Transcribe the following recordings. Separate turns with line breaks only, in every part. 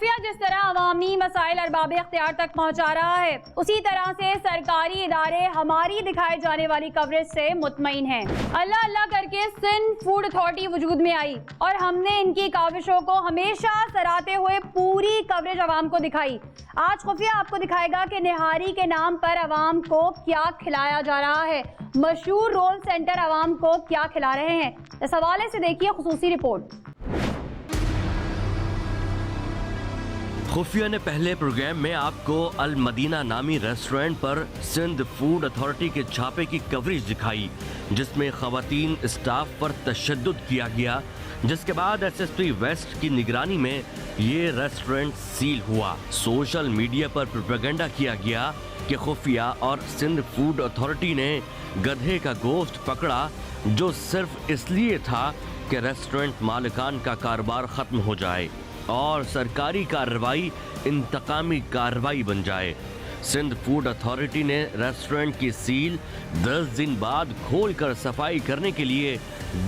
खुफिया जिस तरह अवामी मसाइल अरबाब इख्तियार तक पहुँचा रहा है, उसी तरह से सरकारी इदारे हमारी दिखाई जाने वाली कवरेज से मुतमईन हैं। अल्लाह अल्लाह करके सिंध फूड अथॉरिटी वजूद में आई और हमने इनकी काविशों को हमेशा सराहते हुए पूरी कवरेज अवाम को दिखाई। आज खुफिया आपको दिखाएगा कि निहारी के नाम पर अवाम को क्या खिलाया जा रहा है, मशहूर रोल सेंटर अवाम को क्या खिला रहे हैं। इस हवाले से देखिए खुसूसी रिपोर्ट।
खुफिया ने पहले प्रोग्राम में आपको अल मदीना नामी रेस्टोरेंट पर सिंध फूड अथॉरिटी के छापे की कवरेज दिखाई, जिसमें खवातीन स्टाफ पर तशद्दुद किया गया, जिसके बाद एसएसपी वेस्ट की निगरानी में ये रेस्टोरेंट सील हुआ। सोशल मीडिया पर प्रोपेगेंडा किया गया कि खुफिया और सिंध फूड अथॉरिटी ने गधे का गोश्त पकड़ा, जो सिर्फ इसलिए था कि रेस्टोरेंट मालिकान का कारोबार खत्म हो जाए और सरकारी कार्रवाई इंतकामी कार्रवाई बन जाए। सिंध फूड अथॉरिटी ने रेस्टोरेंट की सील 10 दिन बाद खोलकर सफाई करने के लिए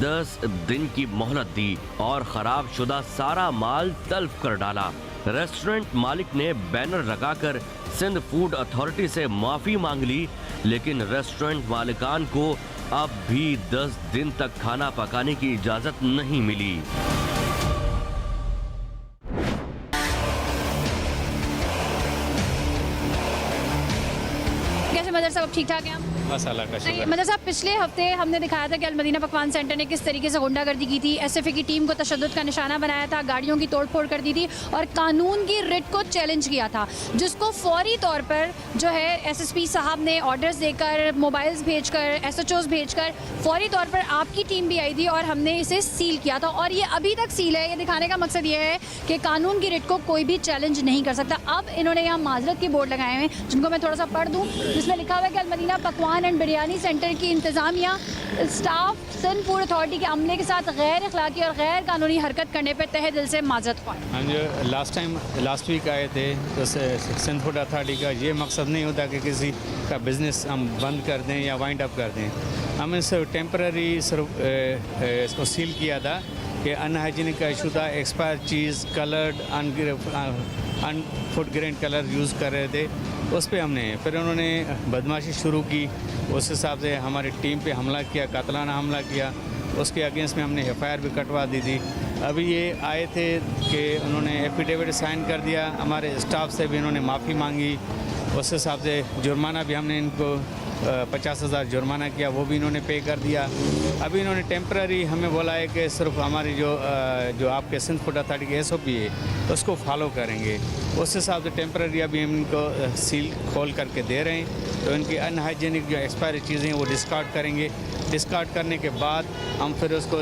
10 दिन की मोहलत दी और खराब शुदा सारा माल तल्फ कर डाला। रेस्टोरेंट मालिक ने बैनर लगाकर सिंध फूड अथॉरिटी से माफी मांग ली, लेकिन रेस्टोरेंट मालिकान को अब भी 10 दिन तक खाना पकाने की इजाजत नहीं मिली।
मदर साहब ठीक ठाक हैं? मदर साहब, पिछले हफ्ते हमने दिखाया था कि अल मदीना पकवान सेंटर ने किस तरीके से गुंडागर्दी की थी, एसएफए की टीम को तशद्दुद का निशाना बनाया था, गाड़ियों की तोड़फोड़ कर दी थी और कानून की रिट को चैलेंज किया था, जिसको फौरी तौर पर जो है एसएसपी साहब ने ऑर्डर्स देकर, मोबाइल्स भेजकर, एसएचओस भेजकर फौरी तौर पर आपकी टीम भी आई थी और हमने इसे सील किया था और ये अभी तक सील है। ये दिखाने का मकसद ये है कि कानून की रिट को कोई भी चैलेंज नहीं कर सकता। अब इन्होंने यहाँ माजरत के बोर्ड लगाए हुए हैं, जिनको मैं थोड़ा सा पढ़ दूँ, जिसमें लिखा हुआ है कि अल मदीना पकवान एंड बिरयानी सेंटर की इंतजामिया स्टाफ सिंध फूड अथॉरिटी के अमले के साथ गैर अखलाकी और गैर कानूनी हरकत करने पर तहे दिल से माजरत ख्वाह।
हम जो लास्ट वीक आए थे तो सिंध फूड अथॉरिटी का ये मकसद नहीं होता कि किसी का बिज़नेस हम बंद कर दें या वाइंड अप कर दें। हमने सिर्फ टेम्पररी सिर्फ इसको सील किया था कि अनहाइजीनिक का इशू था, एक्सपायर चीज़, coloured food grain colour use कर रहे थे, उस पर हमने फिर उन्होंने बदमाशी शुरू की। उस हिसाब से हमारी टीम पे हमला किया, कातलाना हमला किया, उसके अगेंस्ट में हमने एफआईआर भी कटवा दी थी। अभी ये आए थे कि उन्होंने एफिडेविट साइन कर दिया, हमारे स्टाफ से भी इन्होंने माफ़ी मांगी, उस हिसाब से जुर्माना भी हमने इनको 50,000 जुर्माना किया, वो भी इन्होंने पे कर दिया। अभी इन्होंने टेम्पररी हमें बोला है कि सिर्फ हमारी जो आपके सिंध फूड अथॉरिटी की एसओपी है उसको फॉलो करेंगे, उस हिसाब से टेम्पररी अभी हम इनको सील खोल करके दे रहे हैं। तो इनकी अनहाइजीनिक जो एक्सपायरी चीज़ें हैं वो डिस्कार्ड करेंगे। डिस्कार्ड करने के बाद हम फिर उसको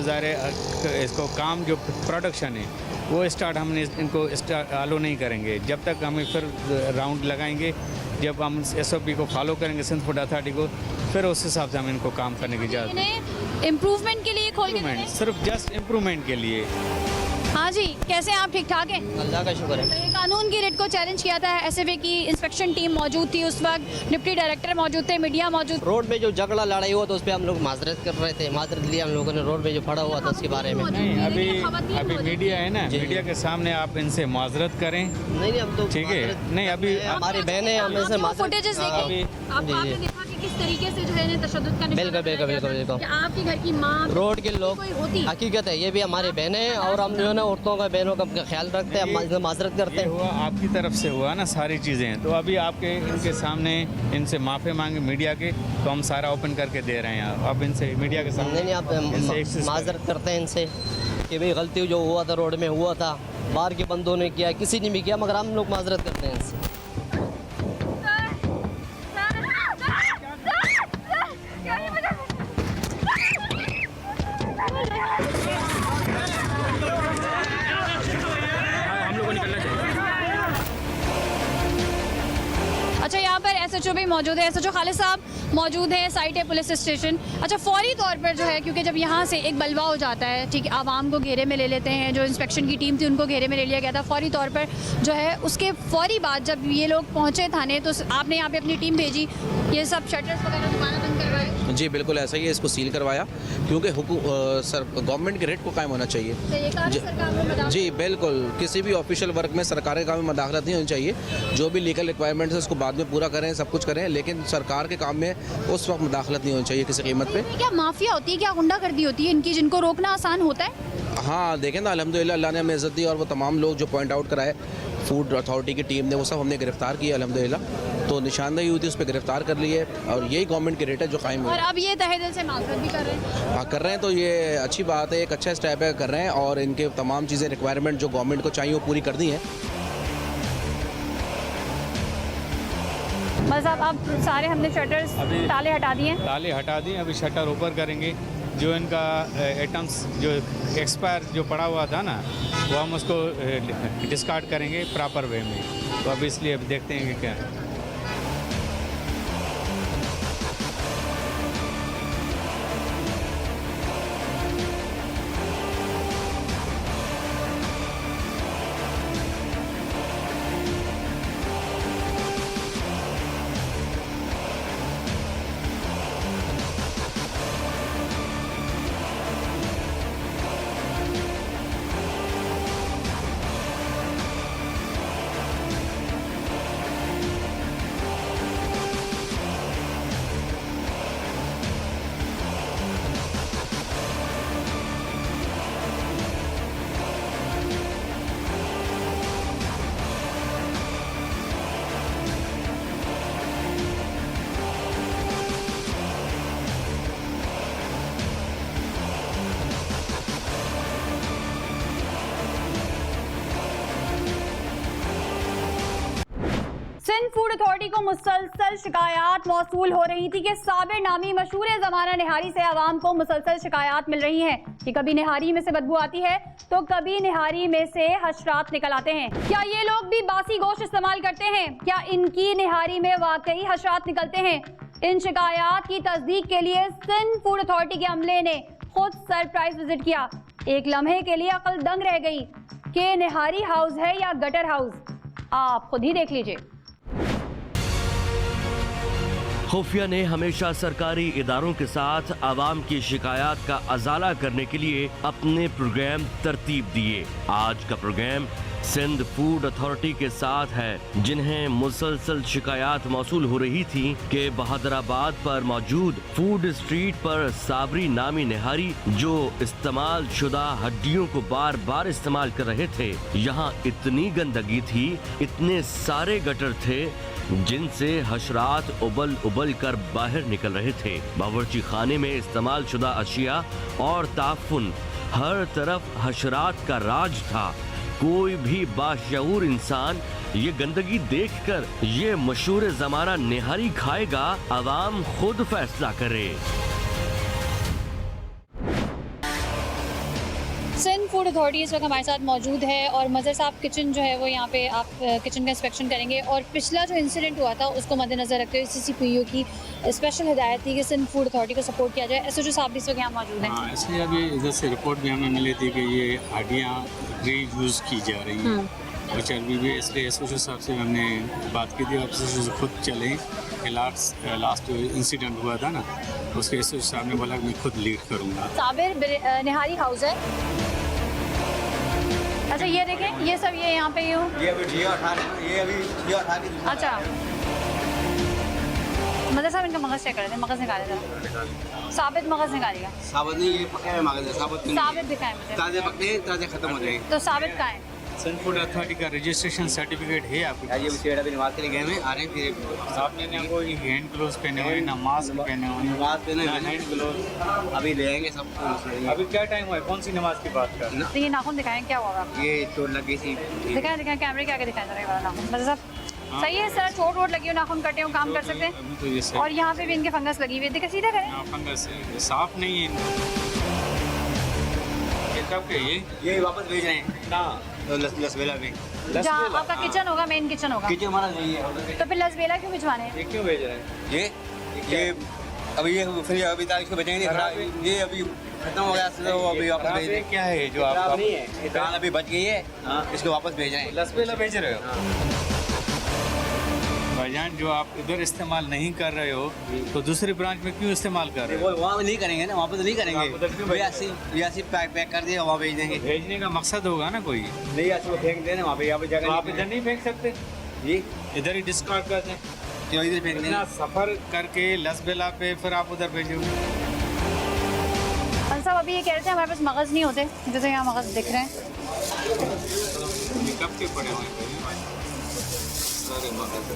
इसको काम जो प्रोडक्शन है वो स्टार्ट हमने इनको आलो नहीं करेंगे जब तक हमें फिर राउंड लगाएंगे। जब हम एसओपी को फॉलो करेंगे सिंध फूड अथॉरिटी को, फिर उस हिसाब से हम इनको काम करने की इजाज़त।
इम्प्रूवमेंट के लिए खोल के
सिर्फ जस्ट इम्प्रूवमेंट के लिए।
हाँ जी, कैसे हैं आप? ठीक ठाक हैं?
अल्लाह का शुक्र है।
कानून की रिट को चैलेंज किया था, एसएफए की इंस्पेक्शन टीम मौजूद थी, उस वक्त डिप्टी डायरेक्टर मौजूद थे, मीडिया मौजूद।
रोड पे जो झगड़ा लड़ाई हुआ तो उस पर हम लोग माजरत कर रहे थे, माजरत लिया हम लोगों ने, रोड पे जो फड़ा हुआ था उसके बारे में।
नहीं, अभी मीडिया है ना, मीडिया के सामने आप इनसे माजरत करें।
नहीं हम तो
ठीक है, नहीं अभी
हमारी बहनें हमें से
फुटेजेस देखे, आपने देखा कि किस तरीके से जो है तशद्दुद का
बिल्कुल बिल्कुल बिल्कुल बिल्कुल
आपके घर की माँ,
रोड के लोग, हकीकत है ये भी हमारी बहनें हैं और हम जो है औरतों का, बहनों का ख्याल रखते हैं, माजरत करते हैं।
हुआ आपकी तरफ से हुआ ना सारी चीज़ें, तो अभी आपके इनके सामने इनसे माफ़ी मांगे मीडिया के, तो हम सारा ओपन करके दे रहे हैं। अब इनसे मीडिया के सामने
नहीं आप माजरत करते हैं इनसे कि भाई गलती जो हुआ था रोड में हुआ था, बाहर के बंदों ने किया, किसी ने भी किया, मगर हम लोग माजरत करते हैं इनसे।
अच्छा, यहाँ पर एसएचओ भी मौजूद है। एसएचओ खालिद साहब, मौजूद है, साइट है पुलिस स्टेशन। अच्छा, फौरी तौर पर जो है, क्योंकि जब यहाँ से एक बलवा हो जाता है, ठीक है, आवाम को घेरे में ले लेते हैं, जो इंस्पेक्शन की टीम थी उनको घेरे में ले लिया गया था फौरी तौर पर जो है, उसके फौरी बाद जब ये लोग पहुँचे थाने तो आपने यहाँ पे अपनी टीम भेजी, ये सब शटर्स वगैरह दोबारा बंद करवाए?
जी बिल्कुल ऐसा ही है, इसको सील करवाया क्योंकि गवर्नमेंट के रेट को कायम होना चाहिए। जी बिल्कुल, किसी भी ऑफिशियल वर्क में सरकारी काम में मदाखलत नहीं होनी चाहिए। जो भी लीगल रिक्वायरमेंट्स है उसको बाद में पूरा करें, सब कुछ करें, लेकिन सरकार के काम में उस वक्त मदाखलत नहीं होनी चाहिए किसी कीमत पे।
क्या माफिया होती है, क्या गुंडागर्दी होती है इनकी, जिनको रोकना आसान होता है?
हाँ देखें ना, अल्हम्दुलिल्लाह अल्लाह ने हमें इज़्ज़त दी और वो तमाम लोग जो पॉइंट आउट कराए फूड अथॉरिटी की टीम ने, वो सब हमने गिरफ्तार किया अल्हम्दुलिल्लाह। तो निशानदेही हुई थी, उस पर गिरफ्तार कर लिए और यही गवर्नमेंट के रेट है जो कायम
और अब ये तहे दिल से माजरत भी कर रहे हैं?
हाँ कर रहे हैं, तो ये अच्छी बात है, एक अच्छा स्टेप है, कर रहे हैं और इनके तमाम चीज़ें रिक्वायरमेंट जो गवर्नमेंट को चाहिए वो पूरी कर दी हैं।
मतलब अब सारे हमने शटर्स ताले हटा दिए?
ताले हटा दिए, अभी शटर ऊपर करेंगे। जो इनका आइटम्स जो एक्सपायर जो पड़ा हुआ था ना, वो हम उसको डिस्कार्ड करेंगे प्रॉपर वे में। तो अब इसलिए अब देखते हैं कि क्या है।
सिंध फूड अथॉरिटी को मुसलसल शिकायत मौसूल हो रही थी कि साबिर नामी मशहूर ज़माना निहारी से आवाम को मुसलसल शिकायत मिल रही हैं कि कभी निहारी में से बदबू आती है तो कभी निहारी में से हशरात निकल आते हैं। क्या ये लोग भी बासी गोश्त इस्तेमाल करते हैं? क्या इनकी निहारी में वाकई हशरात निकलते हैं? इन शिकायत की तस्दीक के लिए सिंध फूड अथॉरिटी के अमले ने खुद सरप्राइज विजिट किया। एक लम्हे के लिए अकल दंग रह गई कि निहारी हाउस है या गटर हाउस। आप खुद ही देख लीजिए।
खुफिया ने हमेशा सरकारी इदारों के साथ आवाम की शिकायत का अजाला करने के लिए अपने प्रोग्राम तरतीब दिए। आज का प्रोग्राम सिंध फूड अथॉरिटी के साथ है, जिन्हें मुसलसल शिकायत मौसूल हो रही थी कि बहादुराबाद पर मौजूद फूड स्ट्रीट पर साबरी नामी निहारी जो इस्तेमाल शुदा हड्डियों को बार बार इस्तेमाल कर रहे थे, यहाँ इतनी गंदगी थी, इतने सारे गटर थे जिनसे हशरात उबल उबल कर बाहर निकल रहे थे। बावर्ची खाने में इस्तेमाल शुदा अशिया और ताफुन, हर तरफ हशरात का राज था। कोई भी बाशऊर इंसान ये गंदगी देखकर ये मशहूर ज़माना निहारी खाएगा, आवाम खुद फैसला करे।
सिंध फूड अथॉरिटी इस वक्त हमारे साथ मौजूद है और मज़र साहब किचन जो है वो यहाँ पे आप किचन का इंस्पेक्शन करेंगे। और पिछला जो इंसिडेंट हुआ था उसको मद्देनज़र रखते हुए CCPU की स्पेशल हिदायत थी कि सिंध फूड अथॉरिटी को सपोर्ट किया जाए। SHO साहब भी इस वक्त यहाँ मौजूद हैं।
हाँ, इसलिए अभी इधर से रिपोर्ट भी हमें मिली थी कि ये हड्डियाँ रीयूज़ की जा रही हैं और चर्बी भी, इसलिए SHO साहब से हमने बात की थी और SHO से खुद चले कि लास्ट इंसिडेंट हुआ था ना, उसके SHO साहब ने बोला मैं खुद लीड करूँगा।
साबिर निहारी हाउस है। अच्छा ये देखें, ये सब ये यहाँ पे ये अभी जिया अच्छा मतलब साहब इनका मगज़ चेक कर रहे थे, मगज़ निकाले थे। साबित मगज़ निकालेगा?
साबित नहीं, ये पके हुए मगज़ है।
साबित दिखाएं मुझे।
ताज़े पकते हैं, ताज़े खत्म हो जाएंगे।
तो साबित कहाँ है?
सिंध फूड अथॉरिटी का रजिस्ट्रेशन सर्टिफिकेट है आपके पास?
ये चेहरा भी नमाज के लिए गए हैं, आ रहे हैं फिर
आपने ना कोई हैंड ग्लोव्स पहने हुए, ना मास्क पहने हुए,
नमाज पहने
ना
हुए
हैंड ग्लोव्स।
अभी ले आएंगे सब कुछ।
अभी क्या टाइम हुआ है, कौन सी नमाज की बात कर?
तो ये नाखून दिखाएं, क्या हुआ आपको?
ये चोट लग गई थी।
दिखाएं कैमरे के आगे दिखाएं जरा ये वाला नाखून। मतलब साहब सही है सर, चोट वोट लगी हो, नाखून कटे हो, काम कर सकते हैं।
अभी तो ये
और यहाँ पे भी इनके फंगस लगी हुई है, देखिए सीधा करें।
फंगस साफ नहीं है कब के
ये वापस भेज रहे हैं ना लसबेला में।
जहाँ आपका किचन होगा, मेन किचन होगा।
किचन हमारा नहीं है
तो फिर लसबेला क्यों भिजवाने हैं?
ये क्यों भेज रहे हैं?
ये ये अभी ये फिर अभी तक इसको बेचेंगे नहीं, खराब ये अभी खत्म हो गया तो अभी वापस भेज दें।
क्या है जो आप
नहीं है, दाल अभी बच गई है, इसको वापस भेज रहे हैं।
लसबेला बेच रहे हो? भाईजान जो आप इधर इस्तेमाल नहीं कर रहे हो तो दूसरी ब्रांच में क्यों इस्तेमाल कर रहे हो?
वो वहाँ नहीं करेंगे ना, वहाँ पे तो नहीं करेंगे, ऐसे पैक कर दिया वहाँ भेज देंगे।
भेजने का मकसद होगा ना कोई,
नहीं ऐसे वो फेंक देना वहाँ पे, यहाँ पे
तो
जगह
आप इधर नहीं फेंक सकते,
जी
इधर ही डिस्कार्ड कर दें।
क्यों इधर फेंक
इतना
देना?
सफर करके लसबेला पे फिर आप उधर भेजोगे।
साहब अभी ये कह रहे थे हमारे पास मगज़ नहीं होते, जैसे यहाँ मगज़ दिख रहे हैं।
ये कब के पड़े हुए हैं सारे मगज़?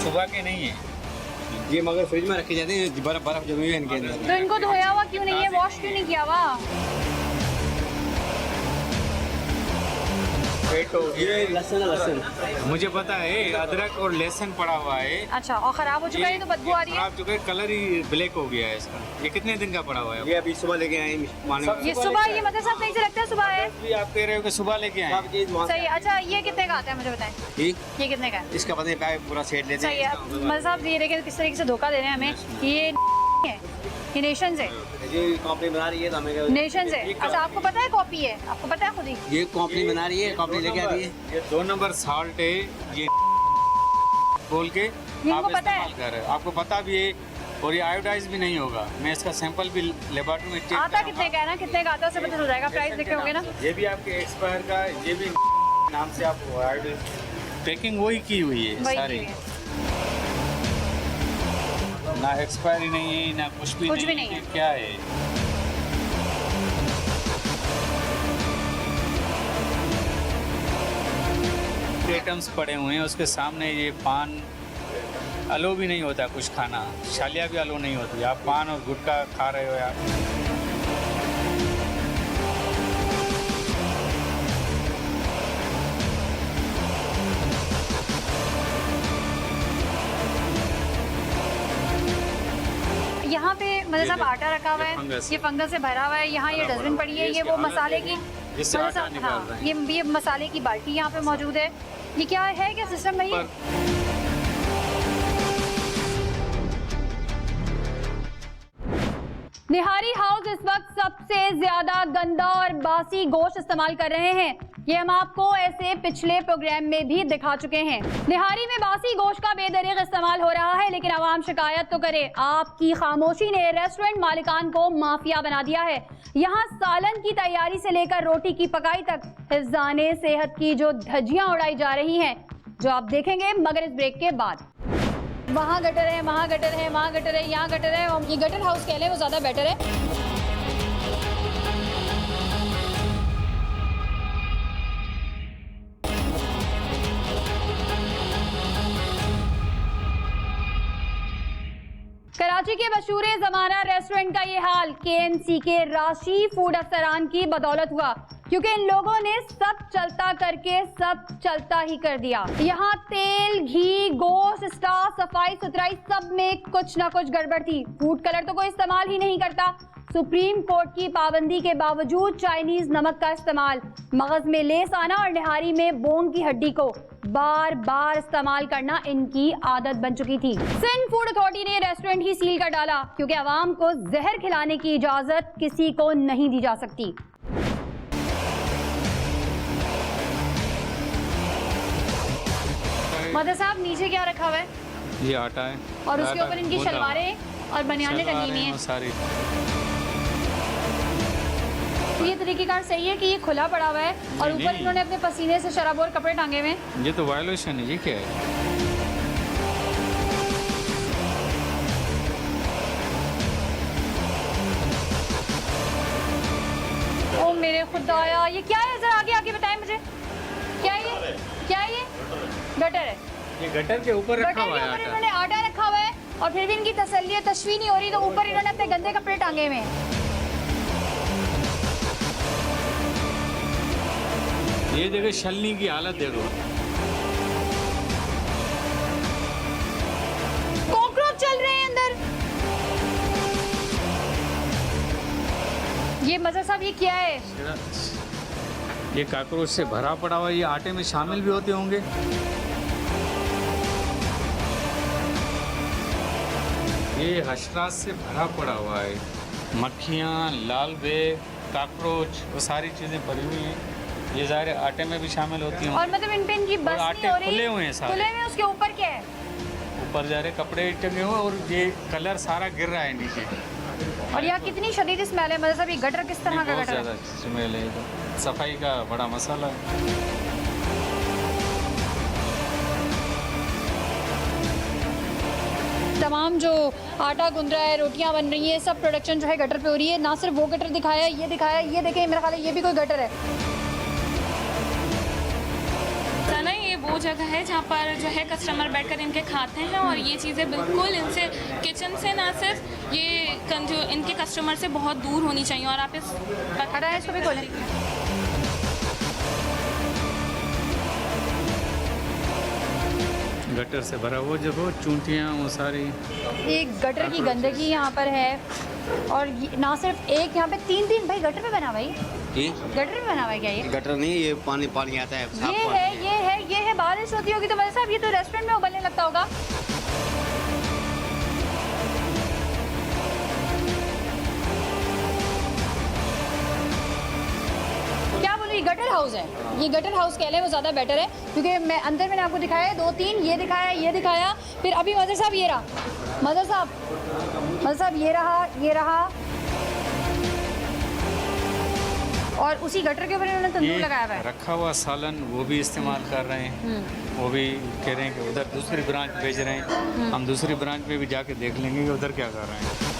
सुबह के नहीं है
ये मगर फ्रिज में रखे जाते हैं, बर्फ जमी हुई है इनके अंदर।
तो इनको धोया हुआ क्यों नहीं है, वॉश क्यों नहीं किया हुआ?
ये लहसुन
मुझे पता है अदरक और लहसुन पड़ा हुआ है।
अच्छा, और ख़राब हो चुका है तो बदबू आ रही है।
खराब चुका है, कलर ही ब्लैक हो गया है इसका। ये कितने दिन का पड़ा हुआ है?
ये अभी सुबह लेके आए माने
ये सुबह, ये मतलब साहब नहीं से लगता है सुबह है।
भी आप कह रहे हो कि सुबह लेके आए।
सब चीज वहाँ
सही है। अच्छा ये कितने का आता है मुझे बताएं,
से
ये कितने का है?
इसका पता नहीं पैक पूरा सेट लेते
सही है। मतलब साहब ये देखिए किस तरीके से धोखा दे रहे हैं हमें। ये है, ये नेशन से,
ये कंपनी बना रही है तो हमें
नेशन से। अच्छा आपको पता है कॉपी है, आपको पता है खुद ही?
ये कंपनी बना रही है, कंपनी लेके आ रही है।
ये 2 नंबर साल्ट है, ये बोल के
इनको
आप
पता है?
इस्तेमाल कर रहे हो। आपको पता भी है और ये आयोडाइज भी नहीं होगा। मैं इसका सैंपल भी लेबोरेटरी में चेक
आता कितने का है ना, कितने का आता है उससे पता चल जाएगा। प्राइस देखे होंगे ना।
ये भी आपके एक्सपायर का, ये भी नाम से आप आयोडाइज पैकिंग वही की हुई है
वही
सारी,
की है।
ना एक्सपायरी नहीं है ना कुछ भी नहीं है। क्या है आइटम्स पड़े हुए हैं उसके सामने। ये पान अलो भी नहीं होता कुछ खाना, शालिया भी अलो नहीं होती। आप पान और गुटखा खा रहे हो यार।
यहाँ पे मतलब साहब आटा रखा हुआ है,
फंगस
ये फंगस से भरा हुआ है। यहाँ ये डस्टबिन पड़ी है, ये वो मसाले की,
जिससे
मतलब
आटा
साहब
निकाल
हाँ,
रहे हैं।
ये मसाले की बाल्टी यहाँ पे मौजूद है। ये क्या है, क्या सिस्टम नहीं है? निहारी हाउस इस वक्त सबसे ज्यादा गंदा और बासी गोश्त इस्तेमाल कर रहे हैं। ये हम आपको ऐसे पिछले प्रोग्राम में भी दिखा चुके हैं। निहारी में बासी गोश्त का बेदरीग इस्तेमाल हो रहा है, लेकिन आवाम शिकायत तो करे। आपकी खामोशी ने रेस्टोरेंट मालिकान को माफिया बना दिया है। यहाँ सालन की तैयारी से लेकर रोटी की पकाई तक हिफ्ज़ाने सेहत की जो धज्जियां उड़ाई जा रही हैं, जो आप देखेंगे मगर इस ब्रेक के बाद। वहाँ गटर है, वहाँ गटर है, वहाँ गटर है, यहाँ गटर है। ये गटर हाउस कह लें वो ज़्यादा बेटर है। कराची के मशहूर ज़माना रेस्टोरेंट का ये हाल KNC के राशि फूड अफसरान की बदौलत हुआ, क्योंकि इन लोगों ने सब चलता करके सब चलता ही कर दिया। यहाँ तेल, घी, गोश्त, स्टाफ, सफाई सुथराई सब में कुछ ना कुछ गड़बड़ थी। फूड कलर तो कोई इस्तेमाल ही नहीं करता। सुप्रीम कोर्ट की पाबंदी के बावजूद चाइनीज नमक का इस्तेमाल, मगज में लेस आना और निहारी में बोंग की हड्डी को बार बार इस्तेमाल करना इनकी आदत बन चुकी थी। सिंध फूड अथॉरिटी ने रेस्टोरेंट ही सील कर डाला, क्योंकि आवाम को जहर खिलाने की इजाजत किसी को नहीं दी जा सकती। मदर साहब नीचे क्या रखा हुआ है?
ये आटा है
और उसके ऊपर इनकी शलवारें और बनियानें टंगी हुई हैं।
सारी।
ये तरीकेकार सही है कि ये खुला पड़ा हुआ है और ऊपर
नहीं।
इन्होंने अपने पसीने से शराबोर कपड़े टांगे हुए हैं।
ये तो वायलेशन है। ये क्या है?
ओ मेरे खुदाया, ये क्या है? जरा आगे आगे बताएं मुझे, क्या है ये? क्या है ये? गटर है।
ये गटर के ऊपर
गटर
रखा
के
हुआ है
ऊपर
आटा।
इन्होंने आटा रखा हुआ है और फिर भी इनकी तसल्ली है, तशवी नहीं हो रही, तो ऊपर इन्होंने अपने गंदे कपड़े टांगे हुए हैं।
ये देखो छलनी की हालत देखो।
कॉकरोच चल रहे हैं अंदर। ये मज़ा साहब ये क्या है?
ये काकरोच से भरा पड़ा हुआ, ये आटे में शामिल भी होते होंगे। ये हशरात से भरा पड़ा हुआ है, मक्खियाँ, लाल बेग, काकरोच, वो सारी चीज़ें भरी हुई हैं। ये ज़ाहिर आटे में भी शामिल होती हैं।
और मतलब इन पे इनकी बस
आटे
नहीं हो रही,
खुले हुए हैं सारे।
खुले हुए, उसके ऊपर क्या है?
ऊपर जा रहे कपड़े टंगे हुए और ये कलर सारा गिर रहा है नीचे।
और यहाँ कितनी शदीद स्मेल है, मतलब साहब ये गटर किस तरह का
बहुत
गटर है?
ज़्यादा स्मेल है, तो सफाई का बड़ा मसाला है।
तमाम जो आटा गुंद रहा है, रोटियां बन रही हैं, सब प्रोडक्शन जो है गटर पे हो रही है। ना सिर्फ वो गटर दिखाया, ये दिखाया, ये देखें, मेरा ख्याल है ये भी कोई गटर है।
ना ये वो जगह है जहाँ पर जो है कस्टमर बैठकर इनके खाते हैं और ये चीज़ें बिल्कुल इनसे किचन से ना सिर्फ ये जो इनके कस्टमर से बहुत दूर होनी चाहिए। और आप इस
हटाएं इसको भी खोलें।
गटर से भरा वो जो हो चूंटियाँ वो सारी,
ये गटर की गंदगी यहाँ पर है। और ना सिर्फ एक, यहाँ पे तीन भाई गटर पे बना हुआ है।
ये
गटर पे बना हुआ है क्या ये?
गटर नहीं, ये पानी पानी आता है, साफ
ये
पानी
है, ये है। बारिश होती होगी तो भाई साहब ये तो रेस्टोरेंट में उबलने लगता होगा। क्या बोलूं, ये गटर हाउस है, ये गटर हाउस कह लें वो ज़्यादा बेटर है, क्योंकि मैं अंदर मैंने आपको दिखाया है 2-3, ये दिखाया, फिर अभी मदर साहब ये रहा, मदर साहब ये रहा, और उसी गटर के ऊपर इन्होंने तंदूर लगाया हुआ है।
रखा हुआ सालन वो भी इस्तेमाल कर रहे हैं। वो भी कह रहे हैं कि उधर दूसरी ब्रांच भेज रहे हैं। हम दूसरी ब्रांच में भी जाके देख लेंगे कि उधर क्या कर रहे हैं।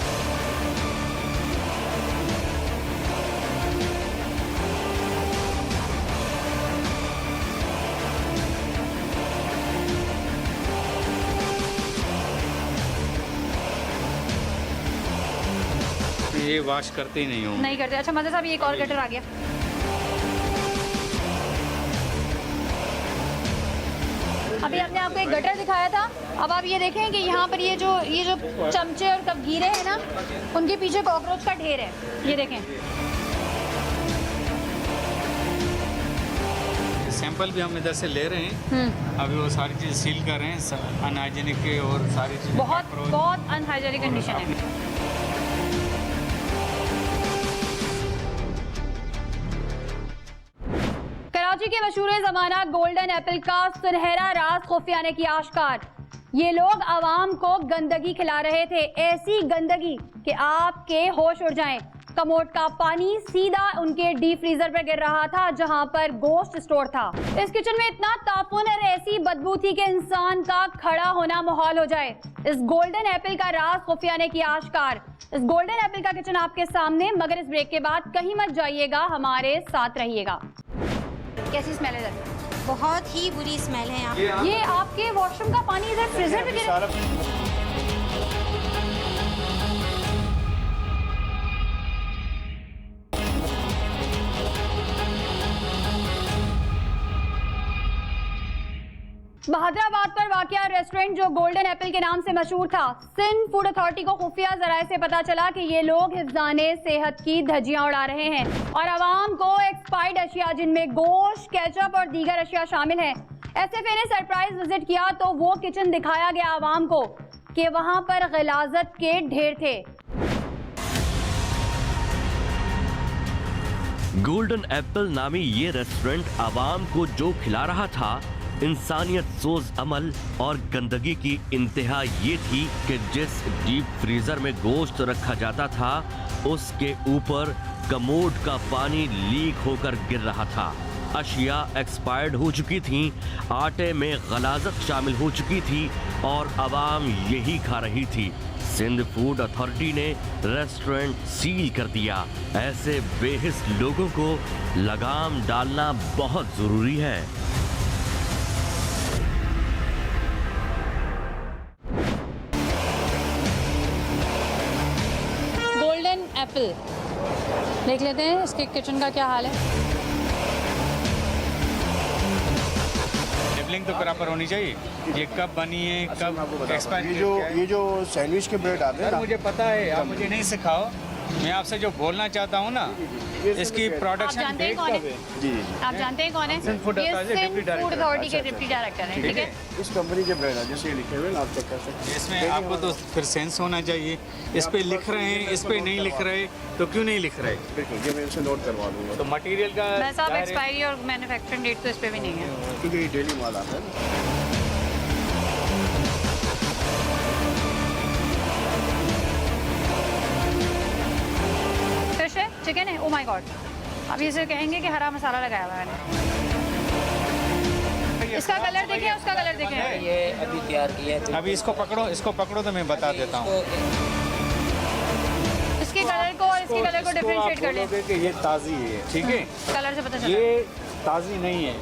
ये वॉश करते ही नहीं होंगे।
नहीं करते। अच्छा मदर साहब ये एक और गटर आ गया। अभी हमने आपको एक गटर दिखाया था, अब आप ये देखें कि यहाँ पर ये जो चमचे और कपगीरे हैं ना, उनके पीछे कॉकरोच का ढेर है। ये देखें,
सैंपल भी हम इधर से ले रहे हैं। अभी वो सारी चीज़ सील कर रहे हैं, अनहाइजीनिक के और सारी चीज़
बहुत अनहाइजीनिक कंडीशन है। कराची के मशहूर ज़माना गोल्डन एप्पल का सुनहरा राज खुफिया ने किया आश्कार। ये लोग आवाम को गंदगी खिला रहे थे, ऐसी गंदगी कि आपके होश उड़ जाएं। कमोड का पानी सीधा उनके डीप फ्रीजर पर गिर रहा था जहां पर गोश्त स्टोर था। इस किचन में इतना ताफुन और ऐसी बदबू थी कि इंसान का खड़ा होना मुहाल हो जाए। इस गोल्डन एप्पल का राज खुफिया ने किया आश्कार। इस गोल्डन एप्पल का किचन आपके सामने, मगर इस ब्रेक के बाद कहीं मत जाइएगा, हमारे साथ रहिएगा। कैसी स्मेल है इधर?
बहुत ही बुरी स्मेल है यहाँ।
ये आपके वॉशरूम का पानी इधर फ्रीजर में गिरा। बहादुराबाद पर वाकया रेस्टोरेंट जो गोल्डन एप्पल के नाम से मशहूर था, सिंध फूड अथॉरिटी को खुफिया जराये से पता चला कि ये लोग हिफ्ज़ाने सेहत की धज्जियां उड़ा रहे हैं और आवाम को एक्सपायर्ड अशिया जिनमें गोश्त, केचप और दीगर अशिया शामिल हैं। एसएफए ने सरप्राइज विजिट किया तो वो किचन दिखाया गया आवाम को कि वहां पर गिलाज़त के ढेर थे।
गोल्डन एप्पल नामी ये रेस्टोरेंट आवाम को जो खिला रहा था, इंसानियत सोज अमल और गंदगी की इंतहा ये थी कि जिस डीप फ्रीजर में गोश्त रखा जाता था उसके ऊपर कमोड का पानी लीक होकर गिर रहा था। अशिया एक्सपायर्ड हो चुकी थीं, आटे में गलाजत शामिल हो चुकी थी और आवाम यही खा रही थी। सिंध फूड अथॉरिटी ने रेस्टोरेंट सील कर दिया। ऐसे बेहिस लोगों को लगाम डालना बहुत जरूरी है।
गोल्डन एप्पल देख लेते हैं इसके किचन का क्या हाल है।
लेबलिंग तो बराबर होनी चाहिए, ये कब बनी है, कब एक्सपायर।
ये जो सैंडविच के ब्रेड आते हैं ना,
मुझे पता है, आप मुझे नहीं सिखाओ, मैं आपसे जो बोलना चाहता हूँ ना, इसकी
आप
प्रोडक्शन
जानते हैं कौन है? आप जानते हैं कौन है?
सिंध फूड
ये
authority
Sindh
deputy director.
Food authority के डिप्टी डायरेक्टर हैं, ठीक है?
इस कंपनी के ब्रांड है, जैसे ये लिखे हुए हैं आप चेक कर सकते हैं।
इसमें आपको तो फिर सेंस होना चाहिए, इस पे लिख रहे हैं, इस पे नहीं लिख रहे, तो क्यों नहीं लिख रहे?
बिल्कुल, ये मैं इनसे नोट करवा दूंगा,
तो मटेरियल का
मैं साहब
जाहिर है-
एक्सपायरी और मैन्युफैक्चरिंग डेट तो इस पे भी नहीं है।
क्योंकि ये डेली माल आता है ना।
फिश है, चिकन है, ओ माय गॉड। अब इसे कहेंगे कि हरा मसाला लगाया हुआ है मैंने। इसका कलर देखें, उसका कलर देखें।
ये अभी तैयार किया है।
अभी इसको पकड़ो तो मैं बता देता हूँ।
इसके कलर को और इसके कलर को डिफरेंशिएट कर लें।
बोलोगे कि ये ताज़ी है, ठीक है?
कलर से पता चला।
ये ताज़ी नहीं है।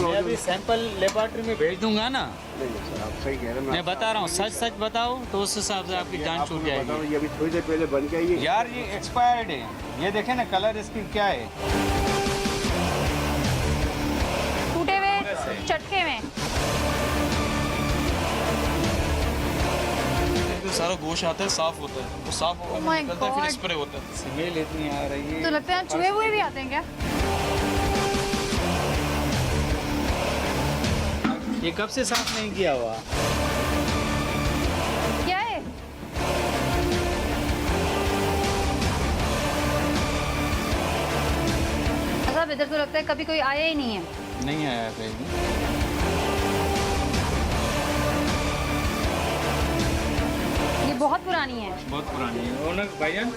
मैं अभी सैंपल लेबोरेटरी में भेज दूंगा ना।
नहीं सर, आप सही कह रहे हैं।
मैं बता रहा हूँ, सच बताओ तो उस हिसाब से आपकी जान छूट जाएगी।
ये अभी थोड़ी देर पहले बन के आई है।
यार ये एक्सपायर्ड है, ये देखें ना कलर इसकी क्या है,
टूटे हुए चटके में।
सारा गोश्त आता है, साफ होता है, वो साफ
Oh my
निकलता है, फिर
God.
स्प्रे होता है।
स्मेल इतनी आ रही है।
तो लगता है चूहे हुए भी आते हैं क्या?
ये कब से साफ नहीं किया हुआ?
क्या है? साहब इधर तो लगता है कभी कोई आया ही नहीं है।
नहीं आया कहीं।
ये बहुत पुरानी है।
बहुत पुरानी है। ओनर भाईजान,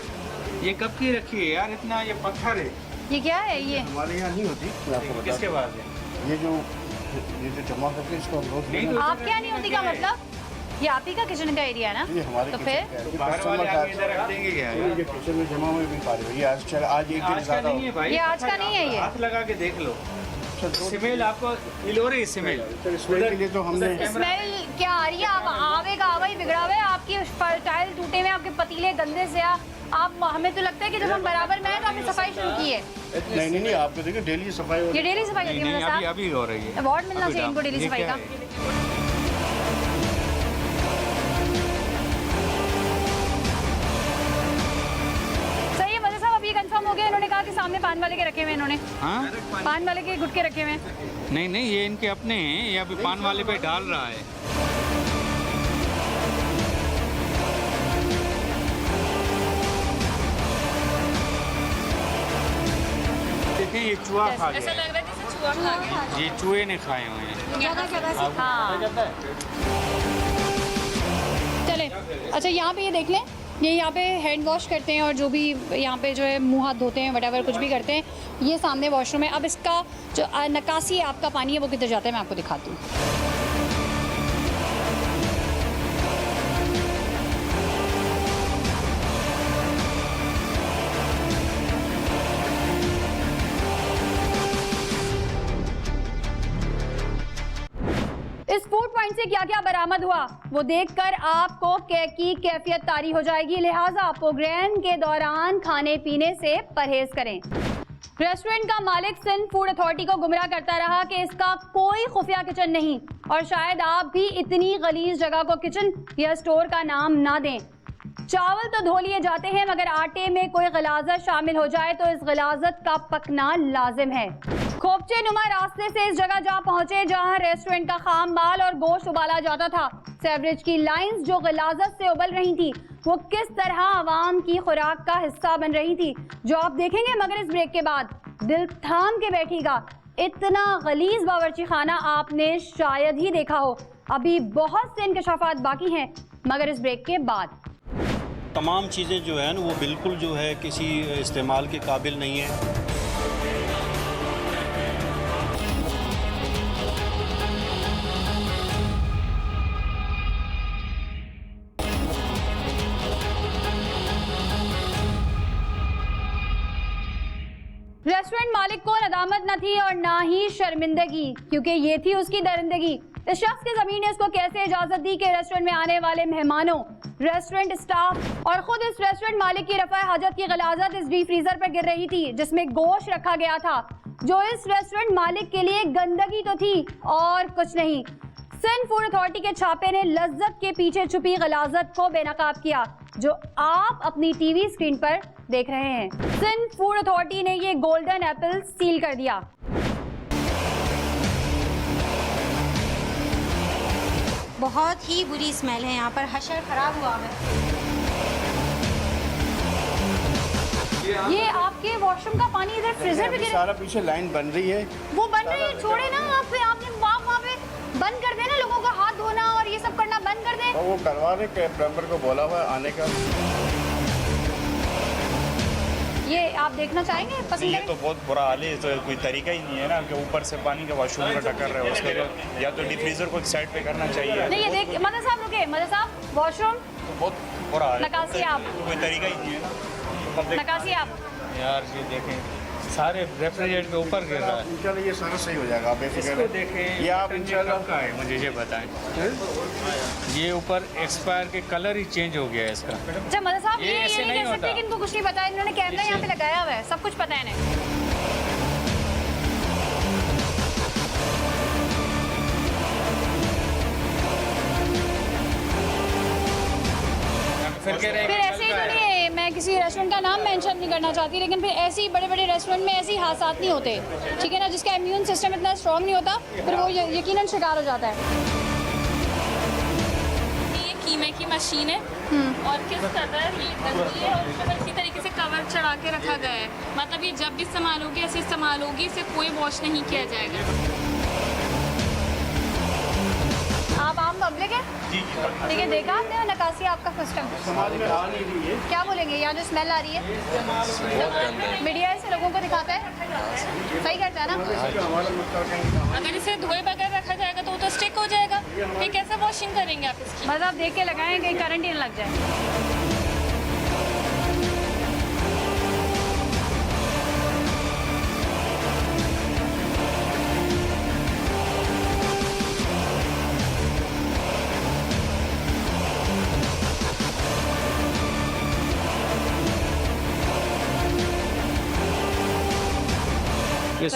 ये कब की रखी है यार? इतना ये पत्थर है।
ये क्या है ये?
हमारे यहाँ नहीं होती, मैं आपको बता
किसके
दूं।
पास है?
ये जो जमा करके इसको हम रोज
नहीं तो
आप क्या नहीं होती का मतलब? ये आप ही का किचन का एरिया है
ये
ना?
हमारे
तो
किचन
फिर
का है। ये
बाहर
कस्टमर
वाले
का
आके इधर रख देंगे क्या
ये
यार?
किचन में जमा हुए भी पा रहे हो। ये आज एक दिन
आज का
ज़्यादा
नहीं है भाई।
ये आज का नहीं है ये।
हाथ लगा के देख लो, स्मेल आपको फील हो रही है? स्मेल
सर, इसमें के लिए तो हमने
स्मेल क्या आ रही है? आप आवे का आवा ही बिगड़ा हुआ है। आपकी फर्टाइल टूटे हुए आपके पतीले गंदे से आप हमें तो लगता है कि जब हम बराबर में हैं तो हमने सफाई शुरू की है।
नहीं आपको देखिए डेली सफाई हो
ये डेली सफाई होती है
नहीं,
मतलब
अभी
साहब?
अभी हो रही है।
अवार्ड मिलना
अभी
चाहिए इनको डेली
ये
सफाई
क्या
का।
है?
सही है मजे साहब, अब ये कंफर्म हो गया। इन्होंने कहा कि सामने पान वाले के रखे हुए हैं इन्होंने।
हाँ?
पान वाले के गुटके रखे हुए हैं।
नहीं ये इनके अपने हैं, ये अभी पान वाले पे डाल रहा है। देखिए ये चूहा खा
ऐसा
गया,
लग रहा है जैसे चूहा खा गया।
ये चूहे ने खाए हुए हैं।
हाँ चले, अच्छा यहाँ पे ये देख लें, ये यहाँ पे हैंड वॉश करते हैं और जो भी यहाँ पे जो है मुंह हाथ धोते हैं, वटेवर कुछ भी करते हैं। ये सामने वॉशरूम है। अब इसका जो नकासी आपका पानी है वो किधर जाता है मैं आपको दिखाती हूँ। इस फूड पॉइंट से क्या क्या बरामद हुआ वो देखकर आपको की कैफियत तारी हो जाएगी। लिहाजा प्रोग्राम के दौरान खाने पीने से परहेज करें। रेस्टोरेंट का मालिक सिंध फूड अथॉरिटी को गुमराह करता रहा कि इसका कोई खुफिया किचन नहीं, और शायद आप भी इतनी गलीज जगह को किचन या स्टोर का नाम ना दें। चावल तो धो लिए जाते हैं, मगर आटे में कोई गलाजत शामिल हो जाए तो इस गलाजत का पकना लाजिम है। खोपचे नुमा रास्ते से इस जगह जा पहुंचे जहां रेस्टोरेंट का खाम माल और गोश्त उबाला जाता था। सेवरेज की लाइंस जो गलाजत से उबल रही थी वो किस तरह आवाम की खुराक का हिस्सा बन रही थी, जो आप देखेंगे मगर इस ब्रेक के बाद। दिल थाम के बैठिएगा, इतना गलीज बावर्ची खाना आपने शायद ही देखा हो। अभी बहुत से इंकशाफात बाकी हैं, मगर इस ब्रेक के बाद।
तमाम चीज़ें जो है ना वो बिल्कुल जो है किसी इस्तेमाल के काबिल नहीं है।
रेस्टोरेंट मालिक को नदामत न थी और ना ही शर्मिंदगी, क्योंकि ये थी उसकी दरिंदगी। इस शख्स के ज़मीन ने उसको कैसे इजाजत दी कि रेस्टोरेंट में आने वाले मेहमानों, रेस्टोरेंट स्टाफ और खुद इस रेस्टोरेंट मालिक की रफ़ा हाजत की गलाजत इस डीप फ्रीजर पर गिर रही थी जिसमें गोश्त रखा गया था, जो इस रेस्टोरेंट मालिक के लिए गंदगी तो थी और कुछ नहीं। सिंध फूड अथॉरिटी के छापे ने लज्जत के पीछे छुपी गलाजत को बेनकाब किया, जो आप अपनी टीवी स्क्रीन पर देख रहे हैं। सिंध फूड अथॉरिटी ने ये गोल्डन एप्पल सील कर दिया।
बहुत ही बुरी स्मेल है यहाँ पर, हशर खराब हुआ है।
ये आपके वॉशरूम का पानी इधर फ्रीजर में गिरा,
सारा पीछे लाइन बन रही है।
वो बन रही है, छोड़े ना आप, फिर आपने वहाँ पे बंद कर देना, लोगों का हाथ धोना और ये सब करना बंद कर दें।
और वो करवा रहे के प्लम्बर को बोला हुआ है आने का।
ये आप देखना चाहेंगे? पसंद
ये तो बहुत बुरा हाल है, तो कोई तरीका ही नहीं है ना कि ऊपर से पानी का वॉशरूम का टक्कर रहे, उसके लिए या तो डिफ्रीजर को साइड पे करना चाहिए।
नहीं, ये देख मदद साहब, रुके मदद साहब, वॉशरूम
बहुत बुरा हाल है,
नकाशी आप,
कोई तरीका ही नहीं है ना।
नकाशी आप
यार ये देखें, सारे रेफ्रिजरेटर के ऊपर गिर रहा है।
इंशाल्लाह ये सारा सही हो जाएगा, आप
इसको देखें,
ये आप इंशाल्लाह
का है, मुझे ये बताएं। ये ऊपर एक्सपायर के कलर ही चेंज हो गया है इसका।
अच्छा मदद साहब, ये
ऐसे
नहीं
नहीं
कह सकते
होता।
कि इनको कुछ नहीं पता है, इन्होंने कैमरा यहाँ पे लगाया हुआ है, सब कुछ पता है इन्हें। फिर ऐसे ही तो नहीं है, मैं किसी रेस्टोरेंट का नाम मेंशन नहीं करना चाहती, लेकिन फिर ऐसे ही बड़े बड़े रेस्टोरेंट में ऐसे ही हादसा नहीं होते, ठीक है ना, जिसका इम्यून सिस्टम इतना स्ट्रॉन्ग नहीं होता, फिर वो यकीनन शिकार हो जाता है।
ये कीमे की मशीन है और किस कदर ये गंदी है और उसके बाद इसी तरीके से कवर चढ़ा के रखा गया है, मतलब ये जब भी इस्तेमाल होगी ऐसे इस्तेमाल होगी, इसे कोई वॉश नहीं किया जाएगा।
आप आम पब्लिक है, ठीक है, देखा आपने नकाशी आपका सिस्टम, क्या बोलेंगे? यहाँ जो स्मेल आ रही है, मीडिया ऐसे लोगों को दिखाता है, सही करता है ना?
अगर इसे धोए बगैर रखा जाएगा तो वो तो स्टिक हो जाएगा, फिर कैसे वॉशिंग करेंगे आप इसकी?
मतलब आप देख के लगाएं कहीं करंट ही न लग जाए।
ये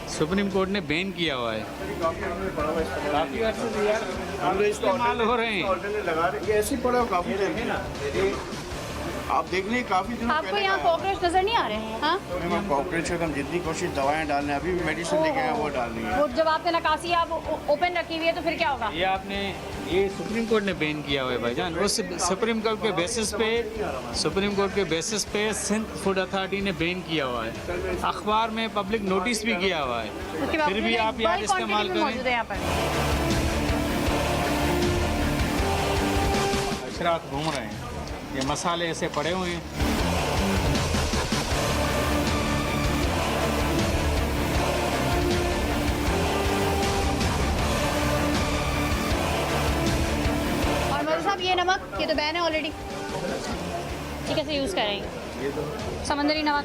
सुप्रीम कोर्ट ने बैन किया हुआ है, काफी अर्से से यार हम इस्तेमाल हो रहे हैं।
लगा रहे, ये ऐसे पड़ा काफी देर है ना, आप देख लें काफी दिनों
आपको यहाँ कॉकरोच नजर नहीं आ रहे हैं? हाँ,
कॉकरोच को हम जितनी कोशिश दवाएं डालने, अभी भी मेडिसिन लेके आए वो डालनी है।
वो जब आपने नकाशी आप ओपन रखी हुई है तो फिर क्या होगा?
ये सुप्रीम कोर्ट ने बैन किया हुआ है भाईजान। उस सुप्रीम कोर्ट के बेसिस पे सिंध फूड अथॉरिटी ने बैन किया हुआ है, अखबार में पब्लिक नोटिस भी किया हुआ है, फिर भी आप यार इस्तेमाल करें। अशरात घूम रहे हैं, ये मसाले ऐसे पड़े हुए हैं।
और मधु साहब ये नमक, ये तो बैन है ऑलरेडी, ये कैसे यूज़ करेंगे? समंदरी नमक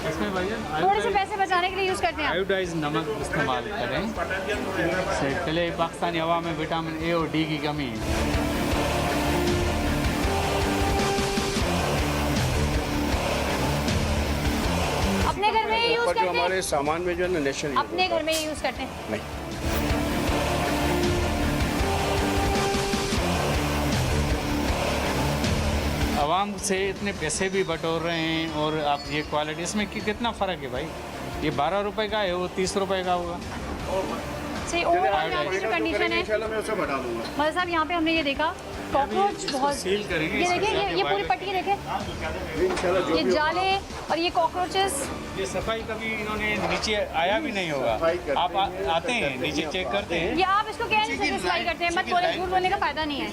इसमें भाईजान
थोड़े से पैसे बचाने के लिए यूज़ करते हैं आप।
आयोडाइज नमक इस्तेमाल करें, पहले पाकिस्तानी हवा में विटामिन ए और डी की कमी है।
अपने घर में यूज़ करते
जो
हैं?
हमारे सामान में जो है ना नेशनल
अपने घर में यूज़ करते हैं?
नहीं,
आवाम से इतने पैसे भी बटोर रहे हैं और आप ये क्वालिटी, इसमें कितना फ़र्क है भाई? ये 12 रुपए का है, वो 30 रुपए का होगा।
सही ओवरऑल यहाँ की जो कंडीशन है,
इंशाल्लाह मैं उसे बढ़ा दूंगा।
मतलब साहब यहाँ पे हमने ये देखा कॉकरोच बहुत,
सील करेंगे,
ये देखिए, ये पूरी पट्टी देखें, ये जाले और ये कॉकरोचेस।
ये सफाई कभी इन्होंने नीचे आया भी नहीं होगा, आप आते हैं नीचे चेक करते हैं।
ये आप इसको कह नहीं सकते सफाई करते हैं, मत बोले, झूठ बोलने का फायदा नहीं है।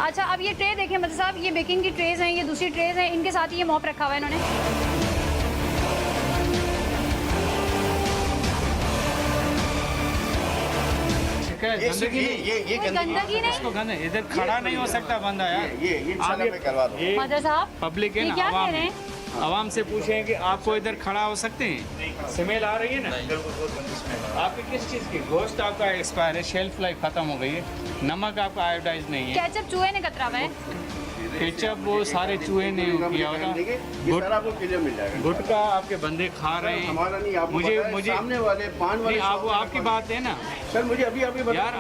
अच्छा अब ये ट्रे देखें मतलब साहब, ये बेकिंग की ट्रेज हैं, ये दूसरी ट्रेज हैं, इनके साथ ही ये मॉप रखा हुआ है इन्होंने।
गंदगी
ये
गंदगी नहीं,
इसको गंदे इधर खड़ा नहीं हो सकता बंदा यार।
ये इंशाल्लाह मैं करवा दूंगा।
मदर साहब
पब्लिक है
ये
ना,
क्या कह
आवाम
रहे
है,
हैं?
आवाम से पूछें कि आपको इधर खड़ा हो सकते हैं? स्मेल आ रही है ना आपकी, किस चीज़ की? गोश्त आपका एक्सपायर है, शेल्फ लाइफ खत्म हो गई है, नमक आपका आयोडाइज नहीं है,
केचप चूहे ने कतरा हुआ है।
केचप वो सारे चूहे ने किया होता।
ये सारा आपको क्लियर मिल जाएगा।
गुटखा आपके बंदे खा रहे हैं।
हमारा नहीं, आपको मुझे सामने वाले पान वाले
वो आपकी बात है ना
सर। मुझे अभी
यार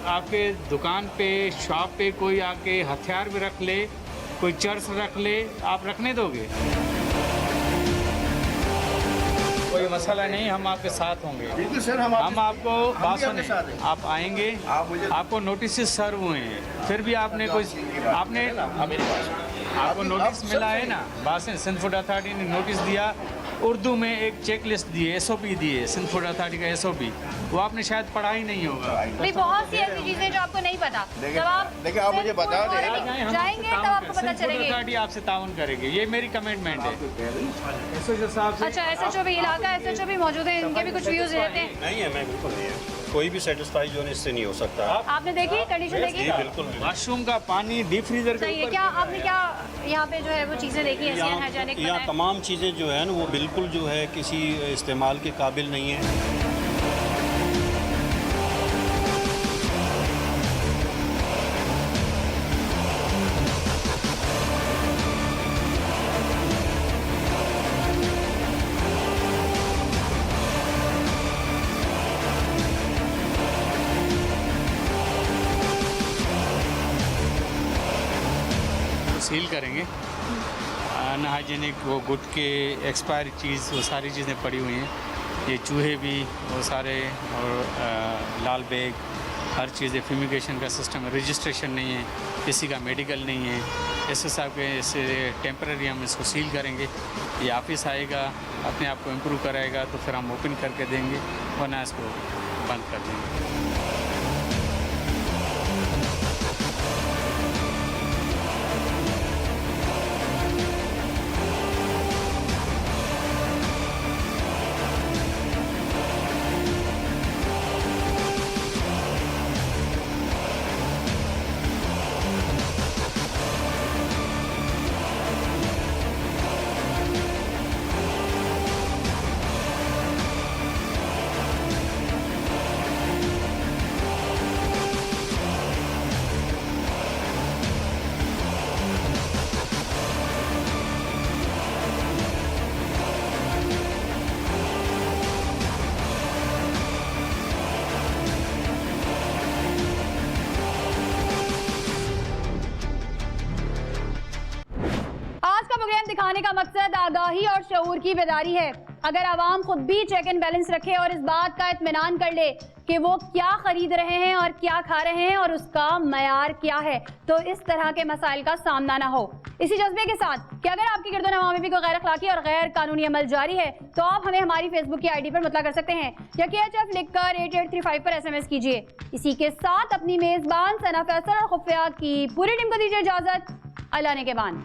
आपके दुकान पे शॉप पे कोई आके हथियार भी रख ले, कोई चर्च रख ले, आप रखने दोगे? कोई मसला नहीं, हम आपके साथ होंगे।
बिल्कुल सर, हम
आपको बात सुने, आप आएंगे, आपको नोटिस सर्व हुए हैं, फिर भी आपने आपको नोटिस मिला है ना। बात सिंध फूड अथॉरिटी ने नोटिस दिया, उर्दू में एक चेक लिस्ट दी है, SOP दी है, सिंध फूड अथॉरिटी का SOP, वो आपने शायद पढ़ा ही नहीं होगा।
भाई बहुत सी ऐसी चीजें जो आपको नहीं पता, जब
देखिए आप मुझे बता दें,
जाएंगे तब आपको पता चलेगी।
अथॉरिटी आपसे ताउन करेगी, ये मेरी कमिटमेंट है।
अच्छा, SHO भी इलाका SHO भी मौजूद है, इनके भी कुछ व्यूज रहते हैं?
नहीं है, मैं बिल्कुल नहीं है, कोई भी सेटिस्फाई जो है इससे नहीं हो सकता।
आपने देखी कंडीशन देखी?
बिल्कुल।
वाशरूम का पानी डीप फ्रीजर
सही है। क्या आपने क्या यहाँ पे जो है वो चीज़ें देखी ऐसी अनहाइजेनिक?
यहाँ तमाम चीज़ें जो है ना वो बिल्कुल जो है किसी इस्तेमाल के काबिल नहीं है।
सील करेंगे। अनहाइजेनिक वो गुटके, एक्सपायरी चीज़, वो सारी चीज़ें पड़ी हुई हैं, ये चूहे भी वो सारे, और लाल बैग, हर चीज़। फ्यूमिगेशन का सिस्टम, रजिस्ट्रेशन नहीं है, किसी का मेडिकल नहीं है। SSR के इससे टेम्पररी हम इसको सील करेंगे। ये ऑफिस आएगा, अपने आप को इम्प्रूव कराएगा तो फिर हम ओपन करके देंगे, वरना इसको बंद कर देंगे।
दिखाने का मकसद आगाही और शऊर की बेदारी है। अगर आवाम खुद भी चेक एंड बैलेंस रखे और इस बात का इत्मीनान कर ले कि वो क्या खरीद रहे हैं और क्या खा रहे हैं और उसका मयार क्या है, तो इस तरह के मसाइल का सामना ना हो। इसी जज्बे के साथ कि अगर आपकी गिरदोनवा में भी कोई गैर अखलाकी और गैर कानूनी अमल जारी है तो आप हमें हमारी फेसबुक की ID पर मुतला कर सकते हैं या KHF लिखकर 8835 पर SMS कीजिए। इसी के साथ अपनी मेजबान सना फैसल और खुफिया की पूरी टीम को दीजिए इजाजत। अल्लाह ने के बान।